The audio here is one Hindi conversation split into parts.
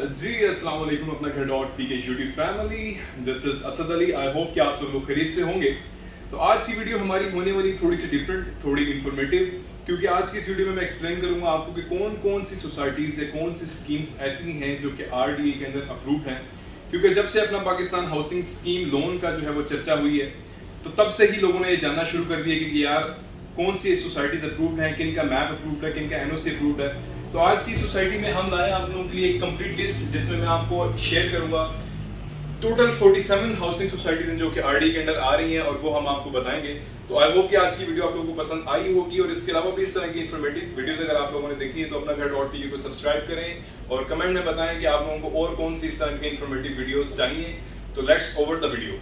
जी अस्सलाम वालेकुम अपना घर डॉट पी के YouTube family, this is Asad Ali. I hope कि आप सब लोग खैरियत से होंगे। तो आज की वीडियो हमारी होने वाली थोड़ी सी डिफरेंट, थोड़ी इंफॉर्मेटिव, क्योंकि आज की इस वीडियो में मैं एक्सप्लेन करूंगा आपको कि कौन कौन सी सोसाइटीज़ है, कौन सी स्कीम्स ऐसी हैं जो कि आरडीए के अंदर अप्रूव्ड हैं। क्योंकि जब से अपना पाकिस्तान हाउसिंग स्कीम लोन का जो है वो चर्चा हुई है, तो तब से ही लोगों ने ये जानना शुरू कर दिया कि यार कौन सी सोसाइटीज़ अप्रूव्ड हैं, किन का मैप अप्रूव्ड है, किन का एनओसी अप्रूव्ड है। तो आज की सोसाइटी में हम लाए आप लोगों के लिए एक कंप्लीट लिस्ट, जिसमें मैं आपको शेयर करूंगा टोटल 47 हाउसिंग सोसाइटीज हैं जो कि आरडीए के अंदर आ रही हैं, और वो हम आपको बताएंगे। तो आई होप कि आज की वीडियो आप लोगों को पसंद आई होगी, और इसके अलावा भी इस तरह की इन्फॉर्मेटिव वीडियोस अगर आप लोगों ने देखी है तो अपना घर डॉट पी को सब्सक्राइब करें और कमेंट में बताएं कि आप लोगों को और कौन सी इस तरह की इन्फॉर्मेटिव वीडियोस चाहिए। तो let's over the video.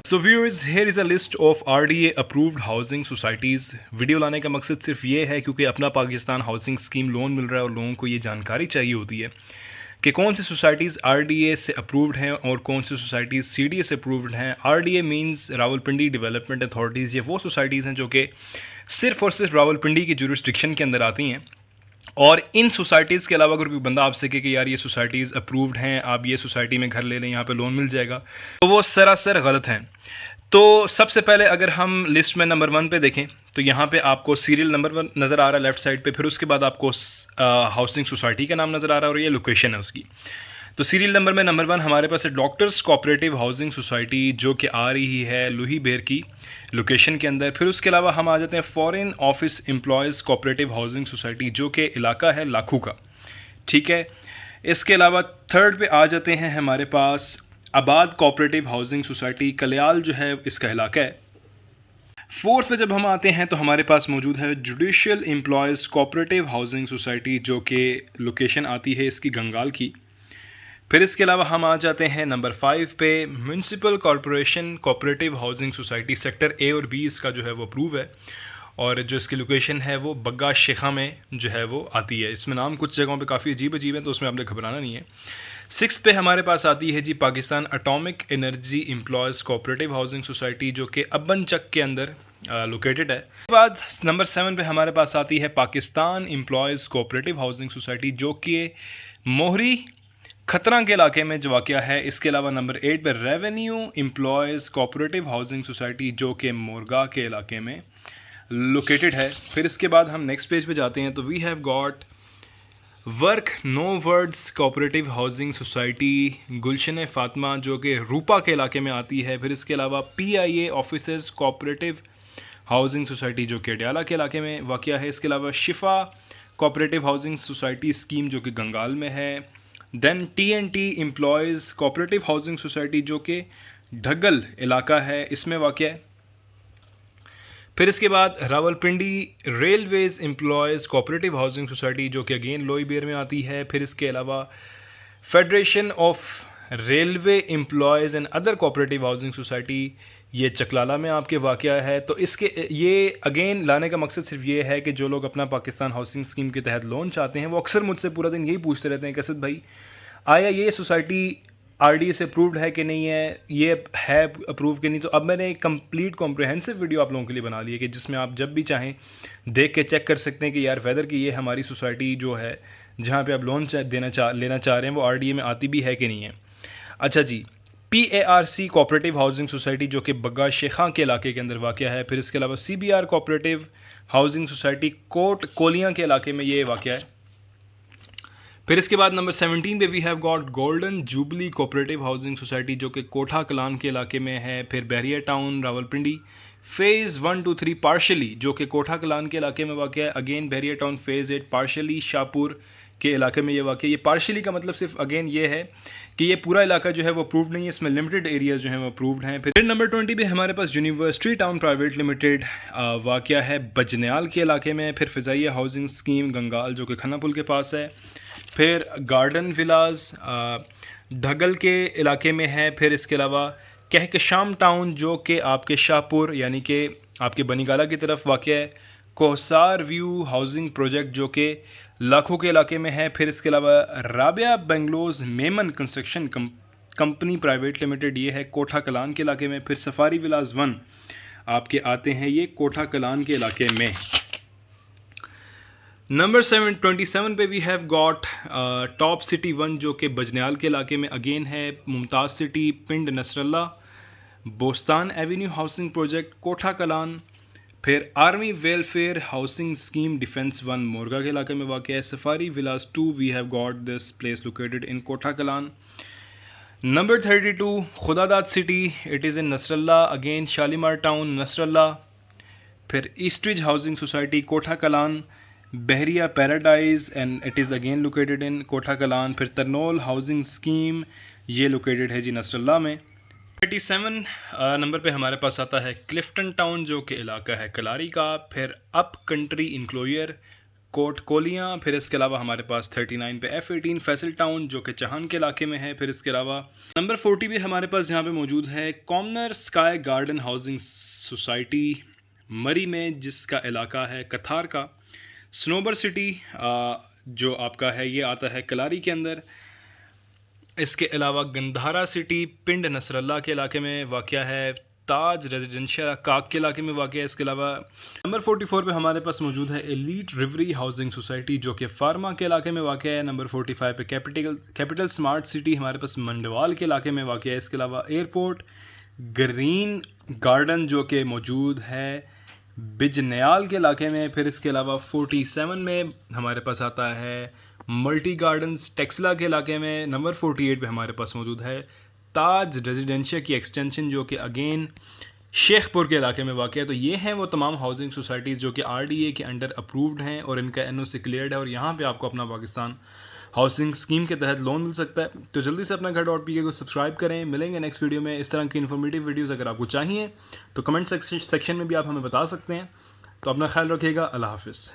So viewers, here is a list of RDA approved housing societies। Video लाने का मकसद सिर्फ ये है क्योंकि अपना पाकिस्तान हाउसिंग स्कीम लोन मिल रहा है और लोगों को ये जानकारी चाहिए होती है कि कौन सी सोसाइटीज़ RDA से अप्रूव्ड हैं और कौन सी सोसाइटीज़ CDA से अप्रूव्ड हैं। RDA means Rawalpindi development authorities. ये वो सोसाइटीज़ हैं जो कि सिर्फ़ और सिर्फ रावलपिंडी की जुरिस्डिक्शन के अंदर आती हैं, और इन सोसाइटीज़ के अलावा अगर कोई बंदा आपसे कहे कि यार ये सोसाइटीज़ अप्रूव्ड हैं, आप ये सोसाइटी में घर ले लें, यहाँ पे लोन मिल जाएगा, तो वो सरासर गलत हैं। तो सबसे पहले अगर हम लिस्ट में नंबर 1 पे देखें तो यहाँ पे आपको सीरियल नंबर 1 नज़र आ रहा है लेफ़्ट साइड पे, फिर उसके बाद आपको हाउसिंग सोसाइटी का नाम नज़र आ रहा है और ये लोकेशन है उसकी। तो सीरियल नंबर में नंबर 1 हमारे पास है डॉक्टर्स कोऑपरेटिव हाउसिंग सोसाइटी, जो कि आ रही है लूही बेर की लोकेशन के अंदर। फिर उसके अलावा हम आ जाते हैं foreign office employees cooperative housing society, जो कि इलाका है लाखू का। ठीक है, इसके अलावा थर्ड पे आ जाते हैं हमारे पास आबाद कोऑपरेटिव हाउसिंग सोसाइटी, कल्याल जो है इसका इलाका है। फोर्थ पे जब हम आते हैं तो हमारे पास मौजूद है judicial employees cooperative housing society, जो कि लोकेशन आती है इसकी गंगाल की। फिर इसके अलावा हम आ जाते हैं नंबर 5 पे municipal corporation cooperative housing society, sector A और बी इसका जो है वो अप्रूव है, और जो इसकी लोकेशन है वो बग्गा शेखा में जो है वो आती है। इसमें नाम कुछ जगहों पे काफ़ी अजीब अजीब है, तो उसमें आपने घबराना नहीं है। 6 पे हमारे पास आती है जी Pakistan atomic energy employees cooperative housing society, जो कि अब्बन चक के अंदर लोकेटेड है। उसके बाद नंबर 7 पे हमारे पास आती है Pakistan employees cooperative housing society, जो कि मोहरी खतरा के इलाके में जो वाक़या है। इसके अलावा नंबर 8 पे revenue employees cooperative housing society, जो कि मोरगा के इलाके में लोकेटेड है। फिर इसके बाद हम नेक्स्ट पेज पे जाते हैं तो we have got work no words cooperative housing society Gulshan Fatima, जो कि रूपा के इलाके में आती है। फिर इसके अलावा PIA officers cooperative housing society, जो कि अडयाला के इलाके में वाक़या है। इसके अलावा शिफा कोऑपरेटिव हाउसिंग सोसाइटी स्कीम, जो कि गंगाल में है। Then TNT employees cooperative housing society, जो कि ढगल इलाका है, इसमें वाक़या है। फिर इसके बाद Rawalpindi Railways employees cooperative housing society, जो कि अगेन लोई बेर में आती है। फिर इसके अलावा federation of railway employees and other cooperative housing society, ये चकलाला में आपके वाक़या है। तो इसके ये अगेन लाने का मकसद सिर्फ ये है कि जो लोग अपना पाकिस्तान हाउसिंग स्कीम के तहत लोन चाहते हैं, वो अक्सर मुझसे पूरा दिन यही पूछते रहते हैं कि असद भाई आया ये सोसाइटी RDA से अप्रूव्ड है कि नहीं है, ये है अप्रूव कि नहीं। तो अब मैंने एक कंप्लीट कॉम्प्रहेंसिव वीडियो आप लोगों के लिए बना ली है कि जिसमें आप जब भी चाहें देख के चेक कर सकते हैं कि यार वेदर की ये हमारी सोसाइटी जो है जहाँ पे आप लोन लेना चाह रहे हैं वो RDA में आती भी है कि नहीं है। अच्छा जी, PARC कोऑपरेटिव हाउसिंग सोसाइटी, जो कि बग्गा शेखा के इलाके के अंदर वाक़या है। फिर इसके अलावा CBR cooperative housing society Kot Kolian के इलाके में ये वाक़या है। फिर इसके बाद नंबर 17 पे we have got golden jubilee cooperative housing society, जो कि कोठा कलान के इलाके में है। फिर Bahria Town Rawalpindi phase 1 2 3 partially, जो कि कोठा कलान के इलाके में वाक़ है। Again Bahria Town phase 8 partially Shahpur के इलाके में ये वाक़। ये पार्शली का मतलब सिर्फ अगेन ये है कि ये पूरा इलाका जो है वो अप्रूव्ड नहीं है, इसमें लिमिटेड एरियाज़ जो हैं वो अप्रूव्ड हैं। फिर नंबर 20 पे हमारे पास यूनिवर्सिटी टाउन प्राइवेट लिमिटेड वाक़ है बजन्याल के इलाके में। फिर फ़िज़ाइया हाउसिंग स्कीम गंगाल, जो कि खन्ना पुल के पास है। फिर गार्डन विलाज ढगल के इलाके में है। फिर इसके अलावा कहकशाम टाउन, जो कि आपके शाहपुर यानी कि आपके बनीगाला की तरफ वाक़ है। कोहसार व्यू हाउसिंग प्रोजेक्ट, जो कि लाखों के इलाके में है। फिर इसके अलावा Rabia bungalows Memon construction company private limited, ये है कोठा कलान के इलाके में। फिर सफारी विलाज 1 आपके आते हैं ये कोठा कलान के इलाके में। नंबर 27 पे we have got top city 1 जो कि बजनियाल के इलाके में अगेन है, Mumtaz city, Pind Nasrullah, Bostan avenue housing project Kotha Kalan, फिर army welfare housing scheme defence 1 Morgah के इलाके में वाक़ है, safari villas 2 we have got this place located in Kotha Kalan. Number 32 Khudadad city, it is in Nasrullah, again Shalimar town Nasrullah, फिर Eastridge housing society Kotha Kalan, Bahria paradise and it is again located in Kotha Kalan, फिर तरनोल हाउसिंग स्कीम ये लोकेटेड है जी नसरल्ला में। 37 नंबर पे हमारे पास आता है क्लिफ्टन टाउन जो कि इलाका है कलारी का, फिर अप कंट्री इंक्लोयर कोट कोलियाँ, फिर इसके अलावा हमारे पास 39 पे F18 फैसल टाउन जो कि चहान के इलाके में है। फिर इसके अलावा नंबर 40 भी हमारे पास यहाँ पे मौजूद है commoner sky garden housing society मरी में, जिसका इलाका है कथार का। स्नोबर सिटी जो आपका है ये आता है कलारी के अंदर। इसके अलावा गंधारा सिटी पिंड नसरल्ला के इलाके में वाक़ है, ताज रेजिडेंशियल काक के इलाके में वाक़ है। इसके अलावा नंबर 44 पे हमारे पास मौजूद है एलीट रिवरी हाउसिंग सोसाइटी जो कि फार्मा के इलाके में वाक़ है। नंबर 45 पे कैपिटल स्मार्ट सिटी हमारे पास मंडवाल के इलाके में वाक़ है। इसके अलावा एयरपोर्ट ग्रीन गार्डन जो कि मौजूद है बिजनयाल के इलाके में। फिर इसके अलावा 47 में हमारे पास आता है मल्टी गार्डन्स टेक्सला के इलाके में। नंबर 48 पे हमारे पास मौजूद है ताज रेजिडेंशियल की एक्सटेंशन जो कि अगेन शेखपुर के इलाके में वाक़ है। तो ये हैं वो तमाम हाउसिंग सोसाइटीज़ जो कि RDA के अंडर अप्रूव्ड हैं और इनका NOC क्लियर्ड है और यहाँ पे आपको अपना पाकिस्तान हाउसिंग स्कीम के तहत लोन मिल सकता है। तो जल्दी से अपना घर.pk को सब्सक्राइब करें। मिलेंगे नेक्स्ट वीडियो में। इस तरह की इन्फॉर्मेटिव वीडियोज़ अगर आपको चाहिए तो कमेंट सेक्शन में भी आप हमें बता सकते हैं। तो अपना ख्याल रखिएगा। अल्लाह हाफ़िज़।